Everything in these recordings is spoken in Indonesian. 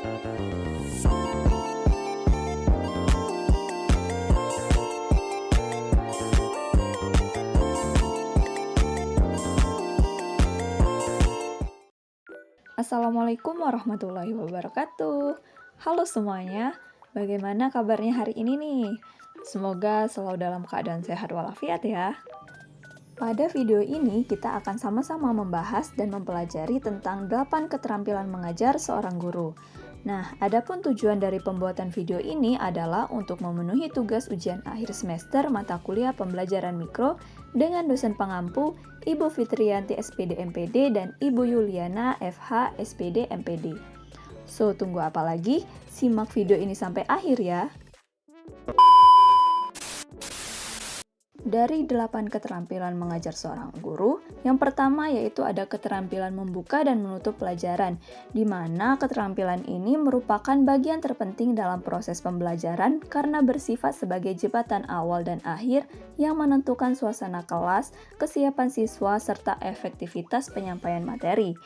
Assalamualaikum warahmatullahi wabarakatuh. Halo semuanya, bagaimana kabarnya hari ini nih? Semoga selalu dalam keadaan sehat walafiat ya. Pada video ini kita akan sama-sama membahas dan mempelajari tentang 8 keterampilan mengajar seorang guru. Nah, adapun tujuan dari pembuatan video ini adalah untuk memenuhi tugas ujian akhir semester mata kuliah pembelajaran mikro dengan dosen pengampu Ibu Fitriyanti SPD MPD dan Ibu Yuliana FH SPD MPD. So, tunggu apa lagi? Simak video ini sampai akhir ya. Dari 8 keterampilan mengajar seorang guru, yang pertama yaitu ada keterampilan membuka dan menutup pelajaran, di mana keterampilan ini merupakan bagian terpenting dalam proses pembelajaran karena bersifat sebagai jembatan awal dan akhir yang menentukan suasana kelas, kesiapan siswa, serta efektivitas penyampaian materi.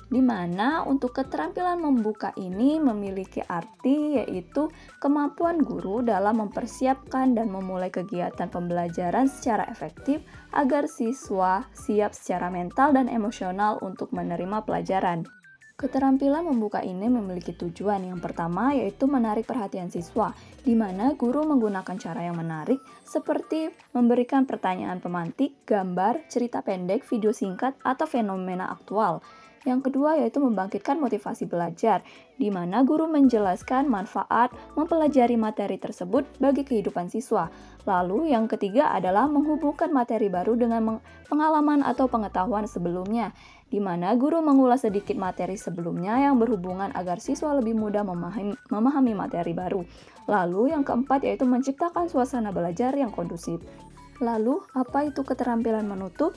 Di mana untuk keterampilan membuka ini memiliki arti yaitu kemampuan guru dalam mempersiapkan dan memulai kegiatan pembelajaran secara efektif agar siswa siap secara mental dan emosional untuk menerima pelajaran. Keterampilan membuka ini memiliki tujuan yang pertama yaitu menarik perhatian siswa, di mana guru menggunakan cara yang menarik seperti memberikan pertanyaan pemantik, gambar, cerita pendek, video singkat, atau fenomena aktual. Yang kedua yaitu membangkitkan motivasi belajar, di mana guru menjelaskan manfaat mempelajari materi tersebut bagi kehidupan siswa. Lalu yang ketiga adalah menghubungkan materi baru dengan pengalaman atau pengetahuan sebelumnya, di mana guru mengulas sedikit materi sebelumnya yang berhubungan agar siswa lebih mudah memahami materi baru. Lalu yang keempat yaitu menciptakan suasana belajar yang kondusif. Lalu, apa itu keterampilan menutup?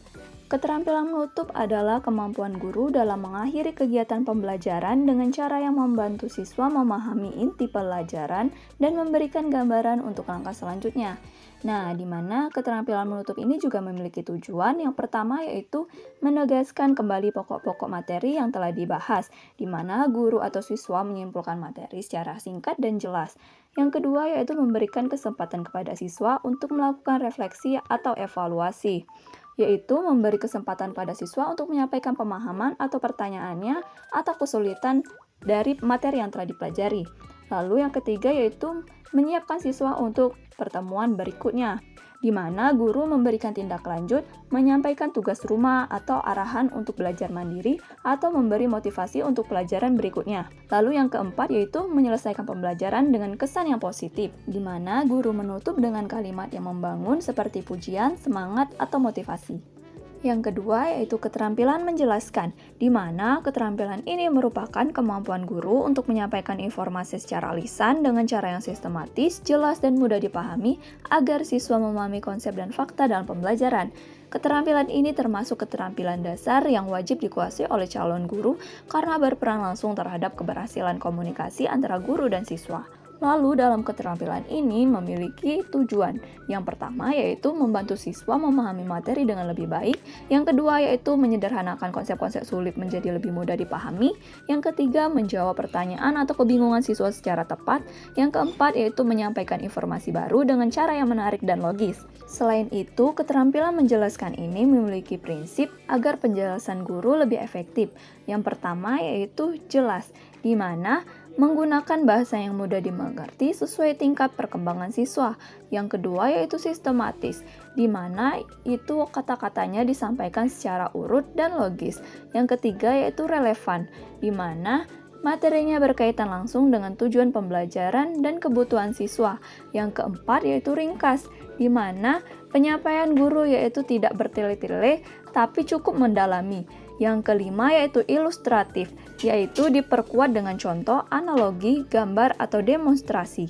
Keterampilan menutup adalah kemampuan guru dalam mengakhiri kegiatan pembelajaran dengan cara yang membantu siswa memahami inti pelajaran dan memberikan gambaran untuk langkah selanjutnya. Nah, di mana keterampilan menutup ini juga memiliki tujuan yang pertama yaitu menegaskan kembali pokok-pokok materi yang telah dibahas, di mana guru atau siswa menyimpulkan materi secara singkat dan jelas. Yang kedua yaitu memberikan kesempatan kepada siswa untuk melakukan refleksi atau evaluasi, yaitu memberi kesempatan pada siswa untuk menyampaikan pemahaman atau pertanyaannya atau kesulitan dari materi yang telah dipelajari. Lalu yang ketiga yaitu menyiapkan siswa untuk pertemuan berikutnya, di mana guru memberikan tindak lanjut, menyampaikan tugas rumah atau arahan untuk belajar mandiri, atau memberi motivasi untuk pelajaran berikutnya. Lalu yang keempat yaitu menyelesaikan pembelajaran dengan kesan yang positif, di mana guru menutup dengan kalimat yang membangun seperti pujian, semangat, atau motivasi. Yang kedua yaitu keterampilan menjelaskan, di mana keterampilan ini merupakan kemampuan guru untuk menyampaikan informasi secara lisan dengan cara yang sistematis, jelas, dan mudah dipahami agar siswa memahami konsep dan fakta dalam pembelajaran. Keterampilan ini termasuk keterampilan dasar yang wajib dikuasai oleh calon guru karena berperan langsung terhadap keberhasilan komunikasi antara guru dan siswa. Lalu dalam keterampilan ini memiliki tujuan. Yang pertama yaitu membantu siswa memahami materi dengan lebih baik. Yang kedua yaitu menyederhanakan konsep-konsep sulit menjadi lebih mudah dipahami. Yang ketiga menjawab pertanyaan atau kebingungan siswa secara tepat. Yang keempat yaitu menyampaikan informasi baru dengan cara yang menarik dan logis. Selain itu, keterampilan menjelaskan ini memiliki prinsip agar penjelasan guru lebih efektif. Yang pertama yaitu jelas, di mana menggunakan bahasa yang mudah dimengerti sesuai tingkat perkembangan siswa. Yang kedua yaitu sistematis, di mana itu kata-katanya disampaikan secara urut dan logis. Yang ketiga yaitu relevan, di mana materinya berkaitan langsung dengan tujuan pembelajaran dan kebutuhan siswa. Yang keempat yaitu ringkas, di mana penyampaian guru yaitu tidak bertele-tele tapi cukup mendalami. Yang kelima yaitu ilustratif, yaitu diperkuat dengan contoh, analogi, gambar, atau demonstrasi.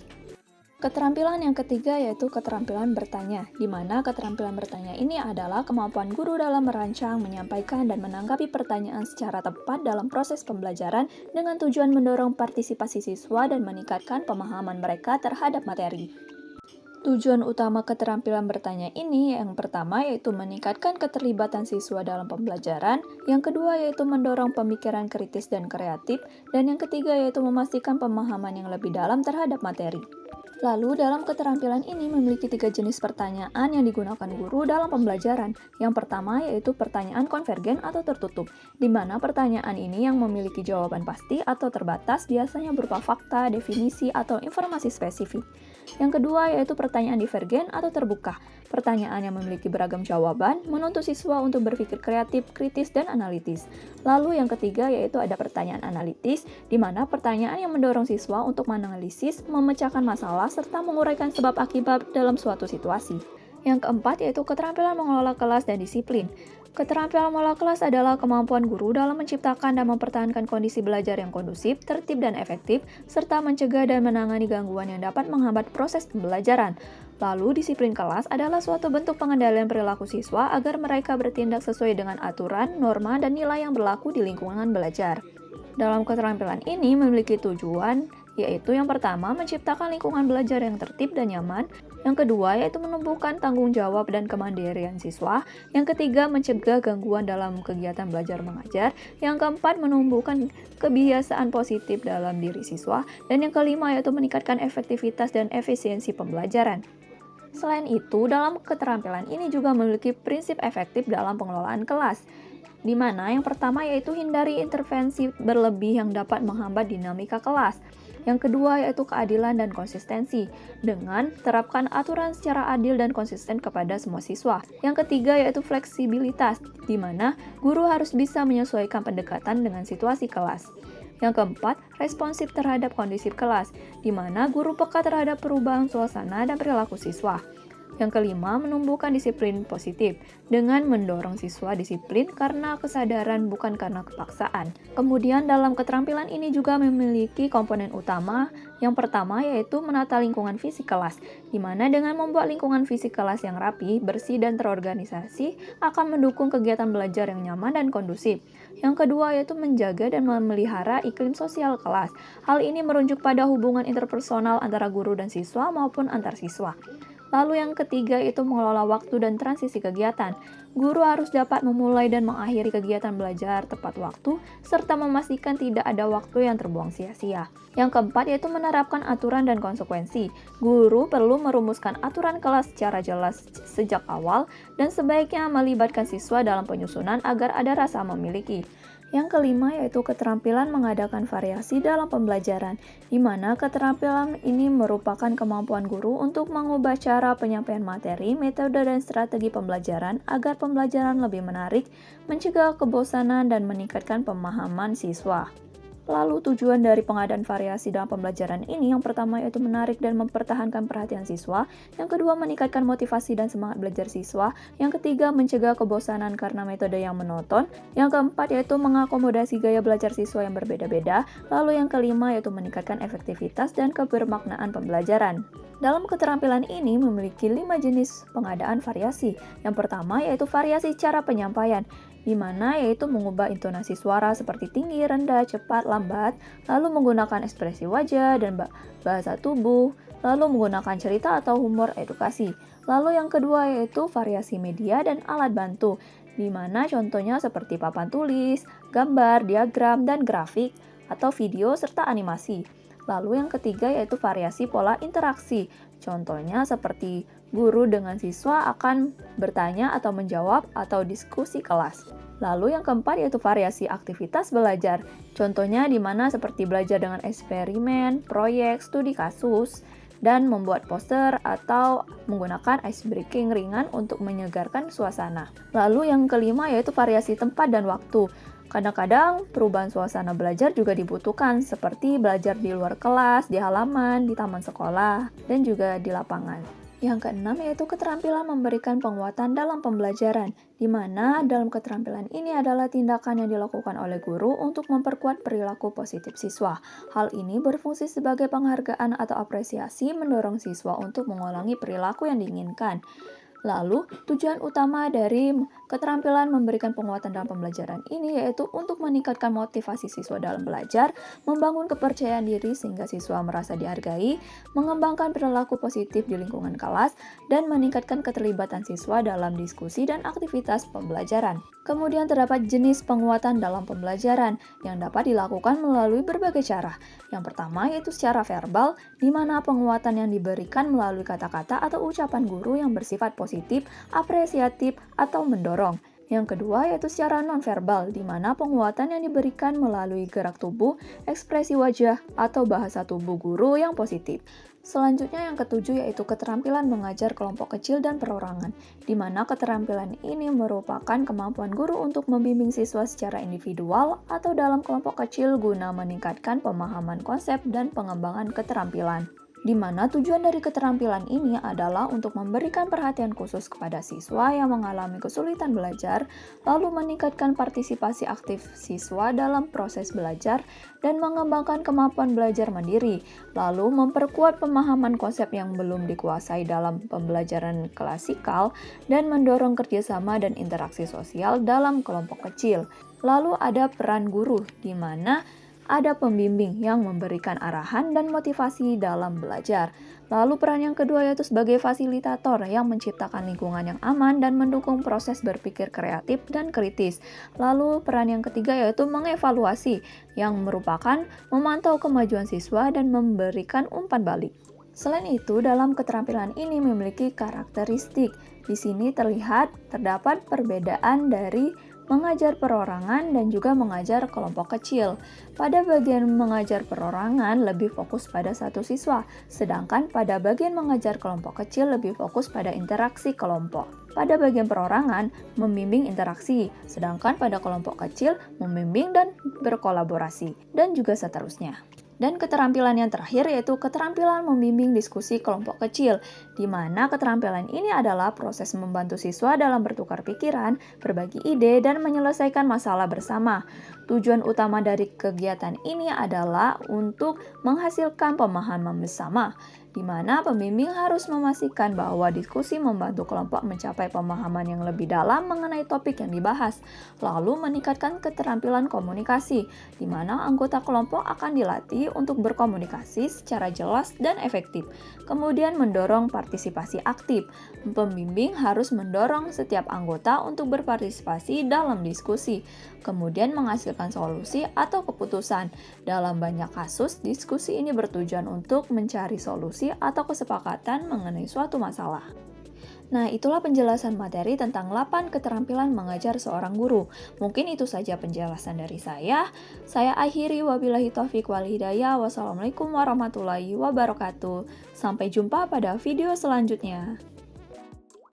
Keterampilan yang ketiga yaitu keterampilan bertanya, di mana keterampilan bertanya ini adalah kemampuan guru dalam merancang, menyampaikan, dan menanggapi pertanyaan secara tepat dalam proses pembelajaran dengan tujuan mendorong partisipasi siswa dan meningkatkan pemahaman mereka terhadap materi. Tujuan utama keterampilan bertanya ini yang pertama yaitu meningkatkan keterlibatan siswa dalam pembelajaran, yang kedua yaitu mendorong pemikiran kritis dan kreatif, dan yang ketiga yaitu memastikan pemahaman yang lebih dalam terhadap materi. Lalu, dalam keterampilan ini memiliki 3 jenis pertanyaan yang digunakan guru dalam pembelajaran. Yang pertama yaitu pertanyaan konvergen atau tertutup, di mana pertanyaan ini yang memiliki jawaban pasti atau terbatas biasanya berupa fakta, definisi, atau informasi spesifik. Yang kedua yaitu pertanyaan divergen atau terbuka. Pertanyaan yang memiliki beragam jawaban menuntut siswa untuk berpikir kreatif, kritis, dan analitis. Lalu yang ketiga yaitu ada pertanyaan analitis, di mana pertanyaan yang mendorong siswa untuk menganalisis, memecahkan masalah, serta menguraikan sebab akibat dalam suatu situasi. Yang keempat yaitu keterampilan mengelola kelas dan disiplin. Keterampilan mengelola kelas adalah kemampuan guru dalam menciptakan dan mempertahankan kondisi belajar yang kondusif, tertib dan efektif, serta mencegah dan menangani gangguan yang dapat menghambat proses pembelajaran. Lalu, disiplin kelas adalah suatu bentuk pengendalian perilaku siswa agar mereka bertindak sesuai dengan aturan, norma, dan nilai yang berlaku di lingkungan belajar. Dalam keterampilan ini memiliki tujuan, yaitu yang pertama menciptakan lingkungan belajar yang tertib dan nyaman, yang kedua yaitu menumbuhkan tanggung jawab dan kemandirian siswa, yang ketiga mencegah gangguan dalam kegiatan belajar mengajar, yang keempat menumbuhkan kebiasaan positif dalam diri siswa, dan yang kelima yaitu meningkatkan efektivitas dan efisiensi pembelajaran. Selain itu, dalam keterampilan ini juga memiliki prinsip efektif dalam pengelolaan kelas, di mana yang pertama yaitu hindari intervensi berlebih yang dapat menghambat dinamika kelas. Yang kedua yaitu keadilan dan konsistensi, dengan terapkan aturan secara adil dan konsisten kepada semua siswa. Yang ketiga yaitu fleksibilitas, di mana guru harus bisa menyesuaikan pendekatan dengan situasi kelas. Yang keempat, responsif terhadap kondisi kelas, di mana guru peka terhadap perubahan suasana dan perilaku siswa. Yang kelima, menumbuhkan disiplin positif, dengan mendorong siswa disiplin karena kesadaran bukan karena kepaksaan. Kemudian dalam keterampilan ini juga memiliki komponen utama, yang pertama yaitu menata lingkungan fisik kelas, di mana dengan membuat lingkungan fisik kelas yang rapi, bersih, dan terorganisasi akan mendukung kegiatan belajar yang nyaman dan kondusif. Yang kedua yaitu menjaga dan memelihara iklim sosial kelas. Hal ini merujuk pada hubungan interpersonal antara guru dan siswa maupun antar siswa. Lalu yang ketiga itu mengelola waktu dan transisi kegiatan. Guru harus dapat memulai dan mengakhiri kegiatan belajar tepat waktu, serta memastikan tidak ada waktu yang terbuang sia-sia. Yang keempat yaitu menerapkan aturan dan konsekuensi. Guru perlu merumuskan aturan kelas secara jelas sejak awal, dan sebaiknya melibatkan siswa dalam penyusunan agar ada rasa memiliki. Yang kelima yaitu keterampilan mengadakan variasi dalam pembelajaran, di mana keterampilan ini merupakan kemampuan guru untuk mengubah cara penyampaian materi, metode, dan strategi pembelajaran agar pembelajaran lebih menarik, mencegah kebosanan, dan meningkatkan pemahaman siswa. Lalu tujuan dari pengadaan variasi dalam pembelajaran ini yang pertama yaitu menarik dan mempertahankan perhatian siswa, yang kedua meningkatkan motivasi dan semangat belajar siswa, yang ketiga mencegah kebosanan karena metode yang monoton, yang keempat yaitu mengakomodasi gaya belajar siswa yang berbeda-beda, lalu yang kelima yaitu meningkatkan efektivitas dan kebermaknaan pembelajaran. Dalam keterampilan ini memiliki 5 jenis pengadaan variasi. Yang pertama yaitu variasi cara penyampaian, di mana yaitu mengubah intonasi suara seperti tinggi, rendah, cepat, lambat, lalu menggunakan ekspresi wajah dan bahasa tubuh, lalu menggunakan cerita atau humor edukasi. Lalu yang kedua yaitu variasi media dan alat bantu, di mana contohnya seperti papan tulis, gambar, diagram, dan grafik, atau video serta animasi. Lalu yang ketiga yaitu variasi pola interaksi, contohnya seperti guru dengan siswa akan bertanya atau menjawab atau diskusi kelas. Lalu yang keempat yaitu variasi aktivitas belajar, contohnya di mana seperti belajar dengan eksperimen, proyek, studi kasus, dan membuat poster atau menggunakan ice breaking ringan untuk menyegarkan suasana. Lalu yang kelima yaitu variasi tempat dan waktu. Kadang-kadang perubahan suasana belajar juga dibutuhkan, seperti belajar di luar kelas, di halaman, di taman sekolah, dan juga di lapangan. Yang keenam yaitu keterampilan memberikan penguatan dalam pembelajaran, di mana dalam keterampilan ini adalah tindakan yang dilakukan oleh guru untuk memperkuat perilaku positif siswa. Hal ini berfungsi sebagai penghargaan atau apresiasi mendorong siswa untuk mengulangi perilaku yang diinginkan. Lalu, tujuan utama dari keterampilan memberikan penguatan dalam pembelajaran ini yaitu untuk meningkatkan motivasi siswa dalam belajar, membangun kepercayaan diri sehingga siswa merasa dihargai, mengembangkan perilaku positif di lingkungan kelas, dan meningkatkan keterlibatan siswa dalam diskusi dan aktivitas pembelajaran. Kemudian terdapat jenis penguatan dalam pembelajaran yang dapat dilakukan melalui berbagai cara. Yang pertama yaitu secara verbal, di mana penguatan yang diberikan melalui kata-kata atau ucapan guru yang bersifat positif, apresiatif, atau mendorong. Yang kedua yaitu secara nonverbal, di mana penguatan yang diberikan melalui gerak tubuh, ekspresi wajah, atau bahasa tubuh guru yang positif. Selanjutnya yang ketujuh yaitu keterampilan mengajar kelompok kecil dan perorangan, di mana keterampilan ini merupakan kemampuan guru untuk membimbing siswa secara individual atau dalam kelompok kecil guna meningkatkan pemahaman konsep dan pengembangan keterampilan. Di mana tujuan dari keterampilan ini adalah untuk memberikan perhatian khusus kepada siswa yang mengalami kesulitan belajar, lalu meningkatkan partisipasi aktif siswa dalam proses belajar, dan mengembangkan kemampuan belajar mandiri, lalu memperkuat pemahaman konsep yang belum dikuasai dalam pembelajaran klasikal, dan mendorong kerjasama dan interaksi sosial dalam kelompok kecil. Lalu ada peran guru, di mana ada pembimbing yang memberikan arahan dan motivasi dalam belajar. Lalu peran yang kedua yaitu sebagai fasilitator yang menciptakan lingkungan yang aman dan mendukung proses berpikir kreatif dan kritis. Lalu peran yang ketiga yaitu mengevaluasi yang merupakan memantau kemajuan siswa dan memberikan umpan balik. Selain itu, dalam keterampilan ini memiliki karakteristik. Di sini terdapat perbedaan dari mengajar perorangan dan juga mengajar kelompok kecil. Pada bagian mengajar perorangan lebih fokus pada satu siswa, sedangkan pada bagian mengajar kelompok kecil lebih fokus pada interaksi kelompok. Pada bagian perorangan, membimbing interaksi, sedangkan pada kelompok kecil, membimbing dan berkolaborasi, dan juga seterusnya. Dan keterampilan yang terakhir yaitu keterampilan membimbing diskusi kelompok kecil, di mana keterampilan ini adalah proses membantu siswa dalam bertukar pikiran, berbagi ide, dan menyelesaikan masalah bersama. Tujuan utama dari kegiatan ini adalah untuk menghasilkan pemahaman bersama, di mana pembimbing harus memastikan bahwa diskusi membantu kelompok mencapai pemahaman yang lebih dalam mengenai topik yang dibahas, lalu meningkatkan keterampilan komunikasi, di mana anggota kelompok akan dilatih untuk berkomunikasi secara jelas dan efektif, kemudian mendorong partisipasi aktif. Pembimbing harus mendorong setiap anggota untuk berpartisipasi dalam diskusi, kemudian menghasilkan solusi atau keputusan. Dalam banyak kasus, diskusi ini bertujuan untuk mencari solusi atau kesepakatan mengenai suatu masalah. Nah, itulah penjelasan materi tentang 8 keterampilan mengajar seorang guru. Mungkin itu saja penjelasan dari saya. Saya akhiri, wabillahi taufiq wal hidayah. Wassalamualaikum warahmatullahi wabarakatuh. Sampai jumpa pada video selanjutnya.